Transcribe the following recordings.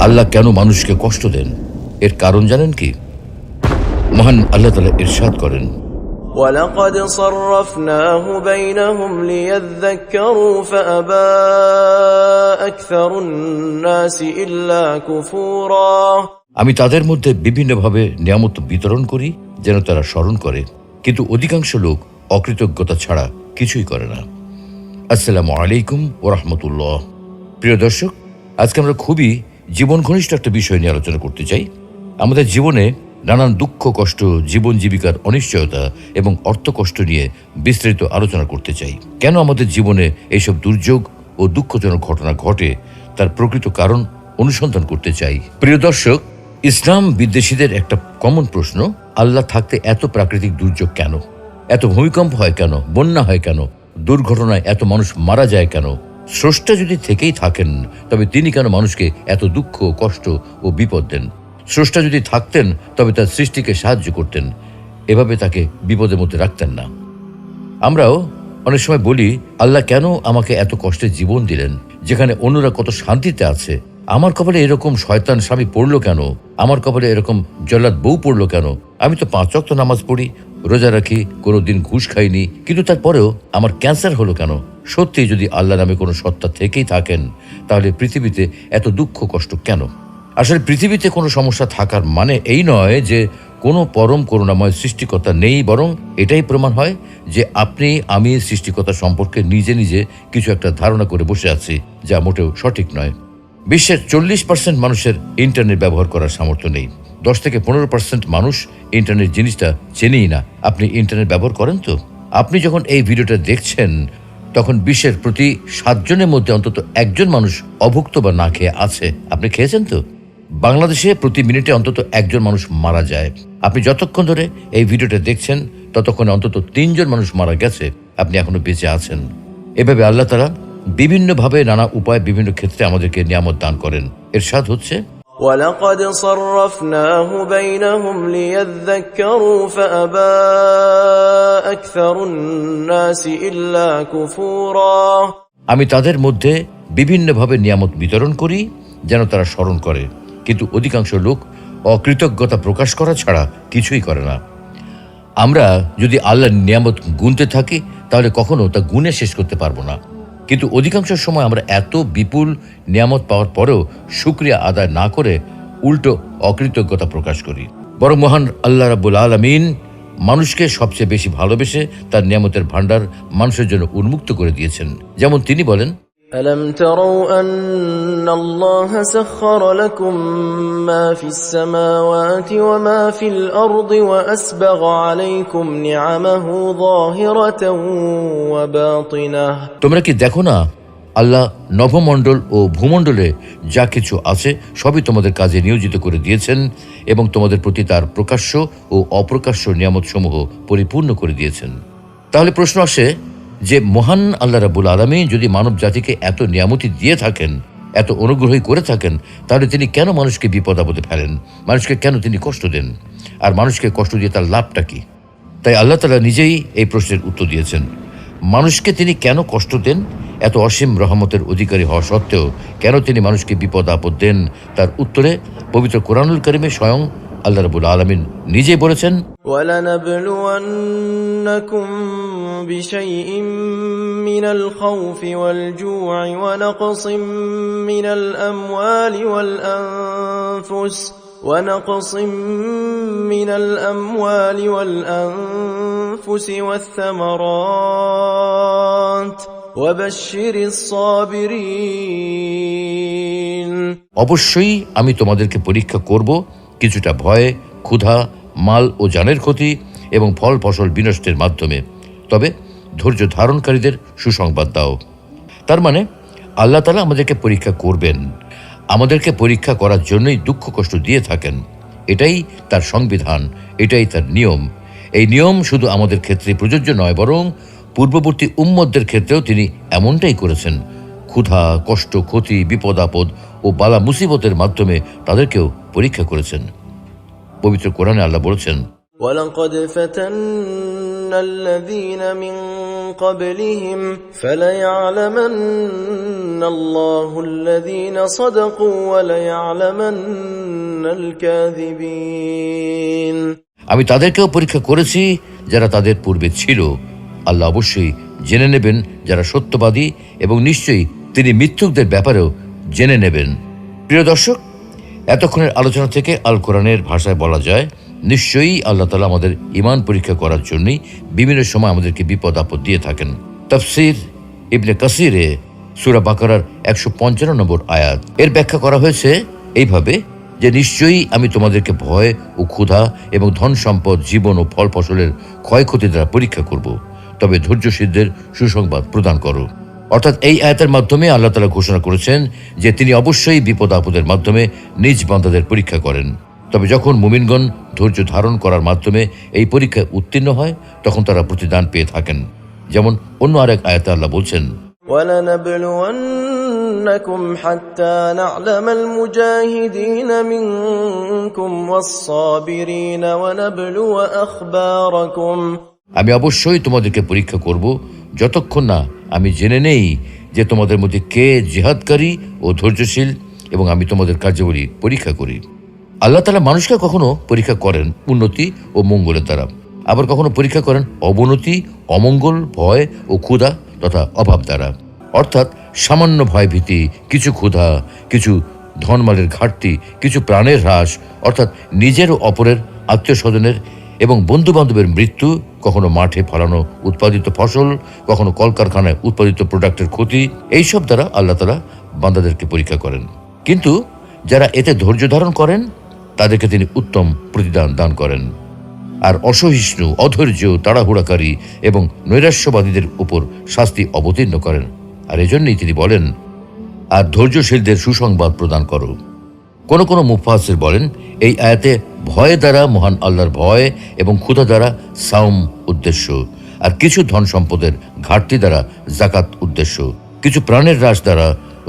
আল্লাহ কেন মানুষকে কষ্ট দেন, এর কারণ জানেন কি? মহান আল্লাহ তাআলা ইরশাদ করেন, وَلَقَدْ صَرَّفْنَاهُ بَيْنَهُمْ لِيَذَّكَّرُوا فَأَبَى أَكْثَرُ النَّاسِ إِلَّا كُفُورًا। আমি তাদের মধ্যে বিভিন্নভাবে নিয়ামত বিতরণ করি যেন তারা স্মরণ করে, কিন্তু অধিকাংশ লোক অকৃতজ্ঞতা ছাড়া কিছুই করে না। আসসালামু আলাইকুম ওয়া রাহমাতুল্লাহ। প্রিয় দর্শক, আজকে আমরা খুবই জীবন ঘনিষ্ঠ একটা বিষয় নিয়ে আলোচনা করতে চাই। আমাদের জীবনে নানান দুঃখ কষ্ট, জীবন জীবিকার অনিশ্চয়তা এবং অর্থ কষ্ট নিয়ে বিস্তারিত আলোচনা করতে চাই। কেন আমাদের জীবনে এইসব দুর্যোগ ও দুঃখজনক ঘটনা ঘটে, তার প্রকৃত কারণ অনুসন্ধান করতে চাই। প্রিয় দর্শক, ইসলাম বিদ্বেষীদের একটা কমন প্রশ্ন, আল্লাহ থাকতে এত প্রাকৃতিক দুর্যোগ কেন? এত ভূমিকম্প হয় কেন? বন্যা হয় কেন? দুর্ঘটনায় এত মানুষ মারা যায় কেন? স্রষ্টা যদি থেকেই থাকেন, তবে তিনি কেন মানুষকে এত দুঃখ, কষ্ট ও বিপদ দেন? স্রষ্টা যদি থাকতেন, তবে তার সৃষ্টিকে সাহায্য করতেন, এভাবে তাকে বিপদের মধ্যে রাখতেন না। আমরাও অনেক সময় বলি, আল্লাহ কেন আমাকে এত কষ্টের জীবন দিলেন, যেখানে অন্যরা কত শান্তিতে আছে? আমার কপালে এরকম শয়তান স্বামী পড়লো কেন? আমার কপালে এরকম জল্লাদ বউ পড়লো কেন? আমি তো 5 ওয়াক্ত নামাজ পড়ি, রোজা রাখি, কোনোদিন ঘুষ খাইনি, কিন্তু তারপরেও আমার ক্যান্সার হলো কেন? সত্যি যদি আল্লাহ নামে কোনো সত্তা থেকেই থাকেন, তাহলে পৃথিবীতে এত দুঃখ কষ্ট কেন? আসলে পৃথিবীতে কোনো সমস্যা থাকার মানে এই নয় যে কোনো পরম করুণাময় সৃষ্টিকর্তা নেই, বরং এটাই প্রমাণ হয় যে আপনি আমি সৃষ্টিকর্তা সম্পর্কে নিজে নিজে কিছু একটা ধারণা করে বসে আছি, যা মোটেও সঠিক নয়। বিশ্বের 40% মানুষের ইন্টারনেট ব্যবহার করার সামর্থ্য নেই। 10 থেকে 15% মানুষ ইন্টারনেট জিনিসটা চেনেই না। আপনি ইন্টারনেট ব্যবহার করেন তো? আপনি যখন এই ভিডিওটা দেখছেন, তখন বিশ্বের প্রতি 7 জনের মধ্যে অন্তত 1 জন মানুষ অভুক্ত বা না খেয়ে আছে। আপনি খেয়েছেন তো? বাংলাদেশে প্রতি মিনিটে অন্তত 1 জন মানুষ মারা যায়। আপনি যতক্ষণ ধরে এই ভিডিওটা দেখছেন, ততক্ষণে অন্তত 3 জন মানুষ মারা গেছে, আপনি এখনো বেঁচে আছেন। এভাবে আল্লাহ তাআলা বিভিন্নভাবে, নানা উপায়ে, বিভিন্ন ক্ষেত্রে আমাদেরকে নিয়ামত দান করেন। ইরশাদ হচ্ছে, وَلَقَدْ صَرَّفْنَاهُ بَيْنَهُمْ لِيَذَّكَّرُوا فَأَبَى أَكْثَرُ النَّاسِ إِلَّا كُفُورًا। আমি তাদের মধ্যে বিভিন্নভাবে নিয়ামত বিতরণ করি যেন তারা স্মরণ করে, কিন্তু অধিকাংশ লোক অকৃতজ্ঞতা প্রকাশ করা ছাড়া কিছুই করে না। আমরা যদি আল্লাহর নিয়ামত গুনতে থাকি, তাহলে কখনো তা গুনে শেষ করতে পারবো না। কিন্তু অধিকাংশ সময় আমরা এত বিপুল নিয়ামত পাওয়ার পরেও শুকরিয়া আদায় না করে উল্টো অকৃতজ্ঞতা প্রকাশ করি। বরং মহান আল্লাহ রাব্বুল আলামিন মানুষকে সবচেয়ে বেশি ভালোবেসে তার নিয়ামতের ভান্ডার মানুষের জন্য উন্মুক্ত করে দিয়েছেন। যেমন তিনি বলেন, أَلَمْ تَرَوْا أَنَّ اللَّهَ سَخَّرَ لَكُم مَّا فِي السَّمَاوَاتِ وَمَا فِي الْأَرْضِ وَأَسْبَغَ عَلَيْكُمْ نِعَمَهُ ظَاهِرَةً وَبَاطِنَةً। তোমরা কি দেখো না, আল্লাহ নভমণ্ডল ও ভূমণ্ডলে যা কিছু আছে সবই তোমাদের কাজে নিয়োজিত করে দিয়েছেন এবং তোমাদের প্রতি তার প্রকাশ্য ও অপ্রকাশ্য নিয়ামত সমূহ পরিপূর্ণ করে দিয়েছেন। তাহলে প্রশ্ন আসে যে, মহান আল্লাহ রাব্বুল আলামিন যদি মানব জাতিকে এত নিয়ামতি দিয়ে থাকেন, এত অনুগ্রহই করে থাকেন, তাহলে তিনি কেন মানুষকে বিপদ আপদে ফেলেন? মানুষকে কেন তিনি কষ্ট দেন? আর মানুষকে কষ্ট দিয়ে তার লাভটা কি? তাই আল্লাহ তাআলা নিজেই এই প্রশ্নের উত্তর দিয়েছেন। মানুষকে তিনি কেন কষ্ট দেন? এত অসীম রহমতের অধিকারী হওয়া সত্ত্বেও কেন তিনি মানুষকে বিপদ আপদ দেন? তার উত্তরে পবিত্র কোরআনুল কারিমে স্বয়ং আল্লাহ রাব্বুল আলামিন নিজেই বলেছেন, وَلَنَبْلُوَنَّكُمْ بِشَيْءٍ مِّنَ الْخَوْفِ وَالْجُوعِ وَنَقْصٍ مِّنَ الْأَمْوَالِ وَالْأَنفُسِ وَالثَّمَرَاتِ وَبَشِّرِ الصَّابِرِينَ। অবশ্যই আমি তোমাদেরকে পরীক্ষা করব কিছুটা ভয়, ক্ষুধা, মাল ও জানের ক্ষতি এবং ফল ফসল বিনষ্টের মাধ্যমে, তবে ধৈর্য ধারণকারীদের সুসংবাদ দাও। তার মানে আল্লাহ তাআলা আমাদেরকে পরীক্ষা করবেন, আমাদেরকে পরীক্ষা করার জন্যই দুঃখ কষ্ট দিয়ে থাকেন। এটাই তার সংবিধান, এটাই তার নিয়ম। এই নিয়ম শুধু আমাদের ক্ষেত্রে প্রযোজ্য নয়, বরং পূর্ববর্তী উম্মতদের ক্ষেত্রেও তিনি এমনটাই করেছেন। ক্ষুধা, কষ্ট, ক্ষতি, বিপদ আপদ ও বালা মুসিবতের মাধ্যমে তাদেরকেও পরীক্ষা করেছেন। পবিত্র কোরআনে আল্লাহ বলেছেন, وَلَقَدْ فَتَنَّا الَّذِينَ مِن قَبْلِهِمْ فَلَيَعْلَمَنَّ الله الذين صدقوا وليعلمن الكاذبين আমি তাদেরকেও পরীক্ষা করেছি যারা তাদের পূর্বে ছিল। আল্লাহ অবশ্যই জেনে নেবেন যারা সত্যবাদী, এবং নিশ্চয়ই তিনি মিথ্যুকদের ব্যাপারেও জেনে নেবেন। প্রিয় দর্শক, এতক্ষণের আলোচনা থেকে আল কোরআনের ভাষায় বলা যায়, নিশ্চয়ই আল্লাহ তাআলা আমাদের ঈমান পরীক্ষা করার জন্যই বিভিন্ন সময় আমাদেরকে বিপদ আপদ দিয়ে থাকেন। তাফসীর ইবনে কাসিরে সূরা বাকারার 155 নম্বর আয়াত এর ব্যাখ্যা করা হয়েছে এইভাবে যে নিশ্চয়ই আমি তোমাদেরকে ভয় ও ক্ষুধা এবং ধন সম্পদ, জীবন ও ফল ফসলের ক্ষয়ক্ষতি দ্বারা পরীক্ষা করব, তবে ধৈর্যশীলদের সুসংবাদ প্রদান করো। অর্থাৎ এই আয়াতের মাধ্যমে আল্লাহ তাআলা ঘোষণা করেছেন যে তিনি অবশ্যই বিপদ আপদের মাধ্যমে নিজ বান্দাদের পরীক্ষা করেন। তবে যখন মুমিনগণ ধৈর্য ধারণ করার মাধ্যমে এই পরীক্ষায় উত্তীর্ণ হয়, তখন তারা প্রতিদান পেয়ে থাকেন। যেমন অন্য আরেক আয়াতে আল্লাহ বলছেন, وَلَنَبْلُوَنَّكُمْ حَتَّى نَعْلَمَ الْمُجَاهِدِينَ مِنكُمْ وَالصَّابِرِينَ وَنَبْلُوَ أَخْبَارَكُمْ আমি অবশ্যই তোমাদেরকে পরীক্ষা করব যতক্ষণ না আমি জেনে নেই যে তোমাদের মধ্যে কে জিহাদকারী ও ধৈর্যশীল, এবং আমি তোমাদের কার্যাবলী পরীক্ষা করি। আল্লাহ তাআলা মানুষকে কখনো পরীক্ষা করেন উন্নতি ও মঙ্গলের দ্বারা, আবার কখনো পরীক্ষা করেন অবনতি, অমঙ্গল, ভয় ও ক্ষুধা তথা অভাব দ্বারা। অর্থাৎ সামান্য ভয়ভীতি, কিছু ক্ষুধা, কিছু ধনমালের ঘাটতি, কিছু প্রাণের হ্রাস, অর্থাৎ নিজের ও অপরের, আত্মীয় স্বজনের এবং বন্ধু বান্ধবের মৃত্যু, কখনো মাঠে ফলানো উৎপাদিত ফসল, কখনো কলকারখানায় উৎপাদিত প্রোডাক্টের ক্ষতি, এইসব দ্বারা আল্লাহ তাআলা বান্দাদেরকে পরীক্ষা করেন। কিন্তু যারা এতে ধৈর্য ধারণ করেন তাদেরকে তিনি উত্তম প্রতিদান দান করেন। আর অসহিষ্ণু, অধৈর্য, তাড়াহুড়াকারী এবং নৈরাশ্যবাদীদের উপর শাস্তি অবতীর্ণ করেন। আর এজন্যই তিনি বলেন, আর ধৈর্যশীলদের সুসংবাদ প্রদান করো। কোন কোন মুফাসসির বলেন, এই আয়াতে ভয় দ্বারা মহান আল্লাহর ভয় এবং ক্ষুধা দ্বারা সাওম উদ্দেশ্য, আর কিছু ধন সম্পদের ঘাটতি দ্বারা যাকাত উদ্দেশ্য, কিছু প্রাণের হ্রাস দ্বারা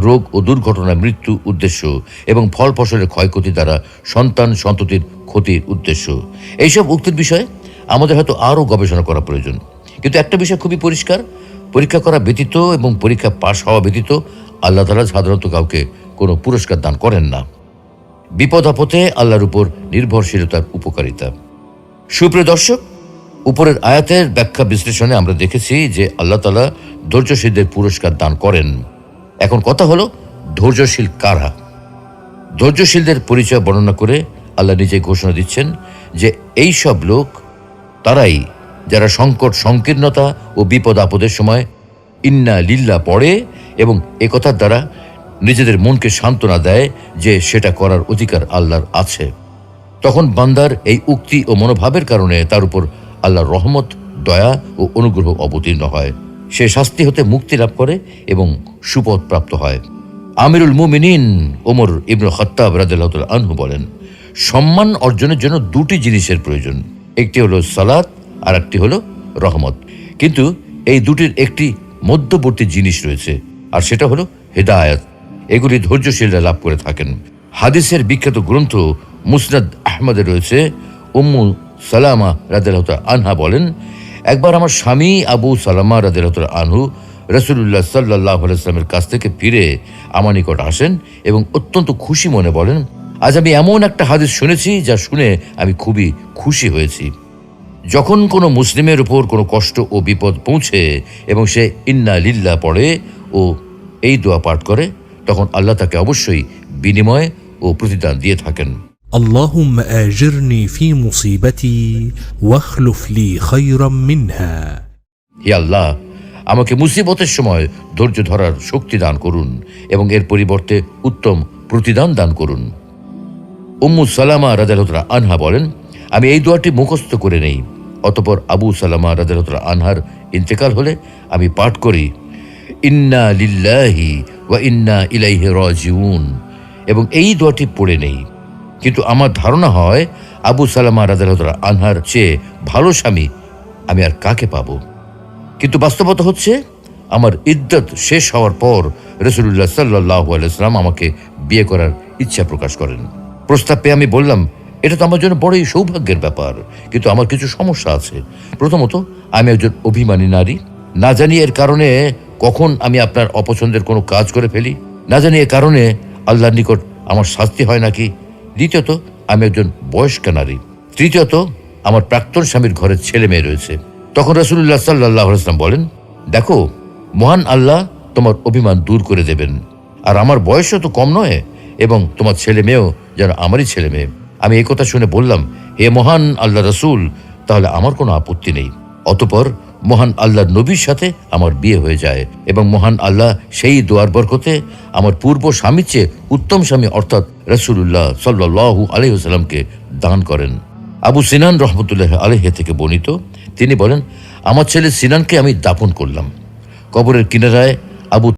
রোগ ও দুর্ঘটনায় মৃত্যু উদ্দেশ্য, এবং ফল ফসলের ক্ষয়ক্ষতি দ্বারা সন্তান সন্ততির ক্ষতির উদ্দেশ্য। এইসব উক্তির বিষয়ে আমাদের হয়তো আরও গবেষণা করা প্রয়োজন। কিন্তু একটা বিষয় খুবই পরিষ্কার, পরীক্ষা করা ব্যতীত এবং পরীক্ষা পাশ হওয়া ব্যতীত আল্লাহ তাআলা সাধারণত কাউকে কোনো পুরস্কার দান করেন না। বিপদ আপদে আল্লাহর উপর নির্ভরশীলতার উপকারিতা। সুপ্রিয় দর্শক, উপরের আয়াতের ব্যাখ্যা বিশ্লেষণে আমরা দেখেছি যে আল্লাহ তাআলা ধৈর্যশীলদের পুরস্কার দান করেন। এখন কথা হলো, ধৈর্যশীল কারা? ধৈর্যশীলদের পরিচয় বর্ণনা করে আল্লাহ নিজেই ঘোষণা দিচ্ছেন যে এই সব লোক তারাই যারা সংকট, সংকীর্ণতা ও বিপদ আপদের সময় ইন্না লিল্লাহ পড়ে এবং একথার দ্বারা নিজেদের মনকে সান্ত্বনা দেয় যে সেটা করার অধিকার আল্লাহর আছে। তখন বান্দার এই উক্তি ও মনোভাবের কারণে তার উপর আল্লাহর রহমত, দয়া ও অনুগ্রহ অবতীর্ণ হয়। সে শাস্তি হতে মুক্তি লাভ করে এবং সুপথ প্রাপ্ত হয়। আমিরুল মুমিনিন ওমর ইবনে খাত্তাব রাদিয়াল্লাহু তাআলা আনহু বলেন, সম্মান অর্জনের জন্য দুটি জিনিসের প্রয়োজন, একটি হলো সালাত আর একটি হলো রহমত। কিন্তু এই দুটির একটি মধ্যবর্তী জিনিস রয়েছে, আর সেটা হলো হিদায়াত। এগুলি ধৈর্যশীলরা লাভ করে থাকেন। হাদিসের বিখ্যাত গ্রন্থ মুসনাদ আহমদে রয়েছে, উম্মু সালামা রাদিয়াল্লাহু তাআলা আনহা বলেন, একবার আমার স্বামী আবু সালামা রাদিয়াল্লাহু তাআলা আনহু রাসূলুল্লাহ সাল্লাল্লাহু আলাইহি ওয়াসাল্লামের কাছ থেকে ফিরে আমার নিকট আসেন এবং অত্যন্ত খুশি মনে বলেন, আজ আমি এমন একটা হাদিস শুনেছি যা শুনে আমি খুবই খুশি হয়েছি। যখন কোনো মুসলিমের উপর কোনো কষ্ট ও বিপদ পৌঁছে এবং সে ইন্না লিল্লাহ পড়ে ও এই দোয়া পাঠ করে, তখন আল্লাহ তাকে অবশ্যই বিনিময় ও প্রতিদান দিয়ে থাকেন। اللهم آجرني في مصيبتي واخلف لي خيرا منها। হে আল্লাহ, আমাকে মুসিবতের সময় ধৈর্য ধরার শক্তি দান করুন এবং এর পরিবর্তে উত্তম প্রতিদান দান করুন। উম্মু সালামা রাদিয়াল্লাহু তাআলা আনহা বলেন, আমি এই দোয়াটি মুখস্থ করে নেই। অতঃপর আবু সালামা রাদিয়াল্লাহু তাআলা আনহার ইন্তেকাল হলে আমি পাঠ করি, ইন্না লিল্লাহি ওয়া ইন্না ইলাইহি রাজিউন, এবং এই দোয়াটি পড়ে নেই। কিন্তু আমার ধারণা হয় আবু সালামা রাদিয়াল্লাহু তাআলা আনহার চেয়ে ভালো স্বামী আমি আর কাকে পাবো। কিন্তু বাস্তবতা হচ্ছে, আমার ইদ্দত শেষ হওয়ার পর রাসূলুল্লাহ সাল্লাল্লাহু আলাইহি ওয়াসাল্লাম আমাকে বিয়ে করার ইচ্ছা প্রকাশ করেন। প্রস্তাব পেয়ে আমি বললাম, এটা তো আমার জন্য বড়ই সৌভাগ্যের ব্যাপার, কিন্তু আমার কিছু সমস্যা আছে। প্রথমত, আমি একজন অভিমানী নারী, না জানি এর কারণে কখন আমি আপনার অপছন্দের কোনো কাজ করে ফেলি, না জানি এ কারণে আল্লাহর নিকট আমার শাস্তি হয় নাকি। দ্বিতীয়ত, আমি একজন বয়স্কা নারী। তৃতীয়ত, আমার প্রাক্তন স্বামীর ঘরে ছেলে মেয়ে রয়েছে। তখন রাসূলুল্লাহ সাল্লাল্লাহু আলাইহি ওয়াসাল্লাম বলেন, দেখো, মহান আল্লাহ তোমার অভিমান দূর করে দেবেন, আর আমার বয়সও তো কম নয়, এবং তোমার ছেলে মেয়েও যেন আমারই ছেলে মেয়ে। আমি এই কথা শুনে বললাম, হে মহান আল্লাহ রাসূল, তাহলে আমার কোনো আপত্তি নেই। অতঃপর মহান আল্লাহর নবীর সাথে আমার বিয়ে হয়ে যায়, এবং মহান আল্লাহ সেই দোয়ার বরকতে আমার পূর্ব স্বামীর চেয়ে উত্তম স্বামী অর্থাৎ রাসূলুল্লাহ সাল্লাল্লাহু আলাইহি ওয়াসাল্লামকে দান করেন। আবু সিনান রহমতুল্লাহ আলাইহি থেকে বর্ণিত, তিনি বলেন, আমার ছেলে সিনানকে আমি দাফন করলাম। কবরের কিনারায় আবু